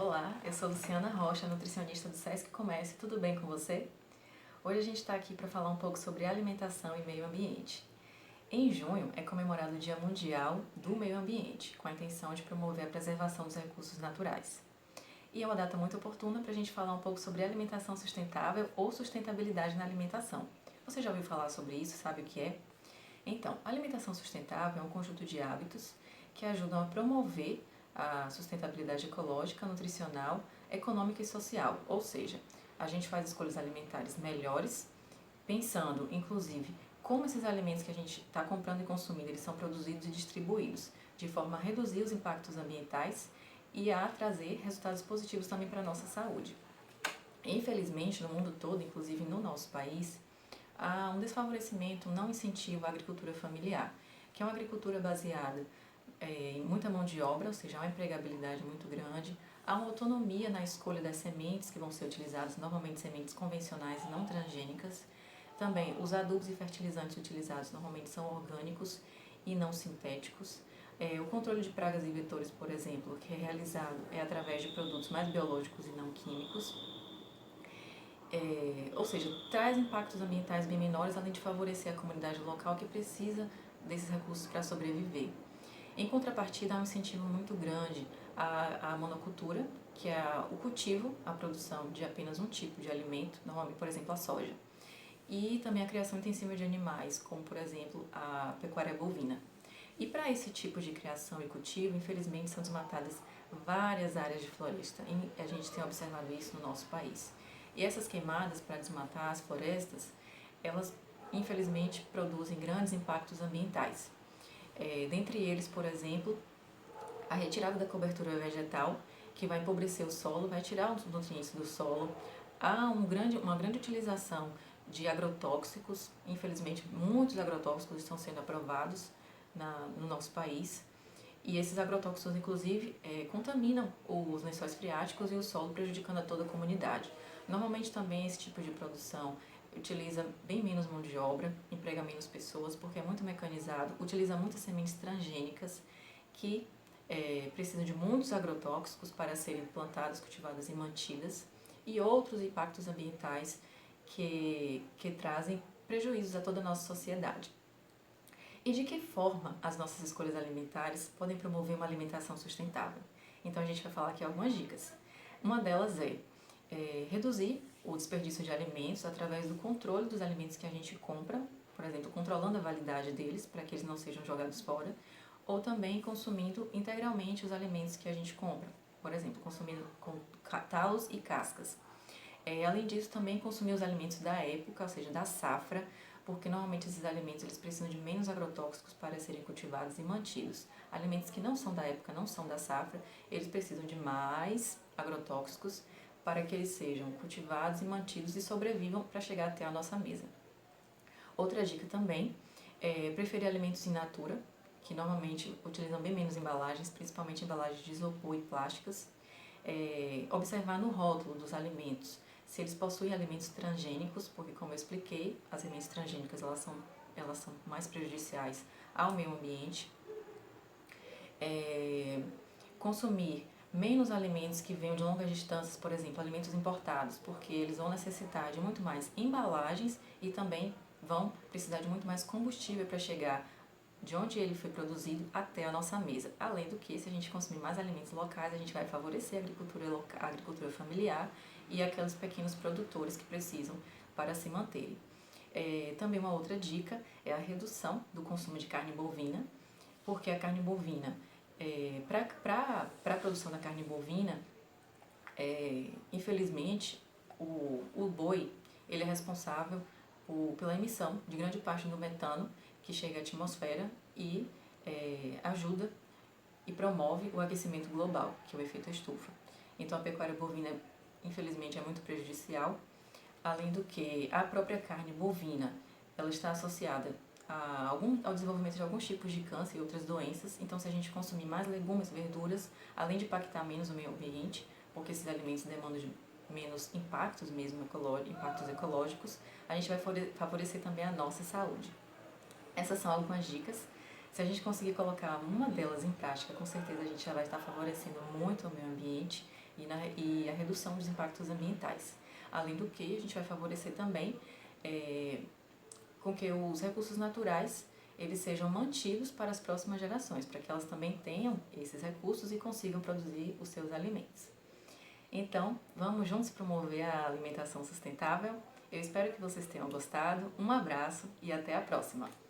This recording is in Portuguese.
Olá, eu sou Luciana Rocha, nutricionista do Sesc Comércio. Tudo bem com você? Hoje a gente está aqui para falar um pouco sobre alimentação e meio ambiente. Em junho é comemorado o Dia Mundial do Meio Ambiente, com a intenção de promover a preservação dos recursos naturais. E é uma data muito oportuna para a gente falar um pouco sobre alimentação sustentável ou sustentabilidade na alimentação. Você já ouviu falar sobre isso? Sabe o que é? Então, a alimentação sustentável é um conjunto de hábitos que ajudam a promover a sustentabilidade ecológica, nutricional, econômica e social. Ou seja, a gente faz escolhas alimentares melhores, pensando, inclusive, como esses alimentos que a gente está comprando e consumindo, eles são produzidos e distribuídos, de forma a reduzir os impactos ambientais e a trazer resultados positivos também para a nossa saúde. Infelizmente, no mundo todo, inclusive no nosso país, há um desfavorecimento, um não incentivo à agricultura familiar, que é uma agricultura baseada em muita mão de obra, ou seja, há uma empregabilidade muito grande, há uma autonomia na escolha das sementes que vão ser utilizadas, normalmente sementes convencionais e não transgênicas. Também, os adubos e fertilizantes utilizados normalmente são orgânicos e não sintéticos. O controle de pragas e vetores, por exemplo, que é realizado através de produtos mais biológicos e não químicos. Ou seja, traz impactos ambientais bem menores, além de favorecer a comunidade local que precisa desses recursos para sobreviver. Em contrapartida, há um incentivo muito grande à monocultura, que é o cultivo, a produção de apenas um tipo de alimento, normalmente, por exemplo, a soja. E também a criação intensiva de animais, como, por exemplo, a pecuária bovina. E para esse tipo de criação e cultivo, infelizmente, são desmatadas várias áreas de floresta. E a gente tem observado isso no nosso país. E essas queimadas para desmatar as florestas, elas, infelizmente, produzem grandes impactos ambientais. Dentre eles, por exemplo, a retirada da cobertura vegetal, que vai empobrecer o solo, vai tirar os nutrientes do solo. Há uma grande utilização de agrotóxicos, infelizmente muitos agrotóxicos estão sendo aprovados no nosso país. E esses agrotóxicos, inclusive, contaminam os lençóis freáticos e o solo, prejudicando a toda a comunidade. Normalmente também esse tipo de produção utiliza bem menos mão de obra, emprega menos pessoas, porque é muito mecanizado, utiliza muitas sementes transgênicas que precisam de muitos agrotóxicos para serem plantadas, cultivadas e mantidas, e outros impactos ambientais que trazem prejuízos a toda a nossa sociedade. E de que forma as nossas escolhas alimentares podem promover uma alimentação sustentável? Então a gente vai falar aqui algumas dicas. Uma delas é reduzir o desperdício de alimentos através do controle dos alimentos que a gente compra, por exemplo, controlando a validade deles para que eles não sejam jogados fora, ou também consumindo integralmente os alimentos que a gente compra, por exemplo, consumindo com talos e cascas. Além disso, também consumir os alimentos da época, ou seja, da safra, porque normalmente esses alimentos eles precisam de menos agrotóxicos para serem cultivados e mantidos. Alimentos que não são da época, não são da safra, eles precisam de mais agrotóxicos para que eles sejam cultivados e mantidos e sobrevivam para chegar até a nossa mesa. Outra dica também é preferir alimentos in natura, que normalmente utilizam bem menos embalagens, principalmente embalagens de isopor e plásticas. Observar no rótulo dos alimentos se eles possuem alimentos transgênicos, porque como eu expliquei, as sementes transgênicas elas são mais prejudiciais ao meio ambiente. Consumir menos alimentos que venham de longas distâncias, por exemplo, alimentos importados, porque eles vão necessitar de muito mais embalagens e também vão precisar de muito mais combustível para chegar de onde ele foi produzido até a nossa mesa. Além do que, se a gente consumir mais alimentos locais, a gente vai favorecer a agricultura familiar e aqueles pequenos produtores que precisam para se manterem. Também uma outra dica é a redução do consumo de carne bovina, porque a carne bovina, para a produção da carne bovina, infelizmente, o boi ele é responsável pela emissão de grande parte do metano que chega à atmosfera e ajuda e promove o aquecimento global, que é o efeito estufa. Então a pecuária bovina, infelizmente, é muito prejudicial, além do que a própria carne bovina ela está associada ao desenvolvimento de alguns tipos de câncer e outras doenças. Então, se a gente consumir mais legumes, verduras, além de impactar menos o meio ambiente, porque esses alimentos demandam de menos impactos mesmo, impactos ecológicos, a gente vai favorecer também a nossa saúde. Essas são algumas dicas. Se a gente conseguir colocar uma delas em prática, com certeza a gente já vai estar favorecendo muito o meio ambiente, e a redução dos impactos ambientais. Além do que, a gente vai favorecer também com que os recursos naturais eles sejam mantidos para as próximas gerações, para que elas também tenham esses recursos e consigam produzir os seus alimentos. Então, vamos juntos promover a alimentação sustentável? Eu espero que vocês tenham gostado. Um abraço e até a próxima!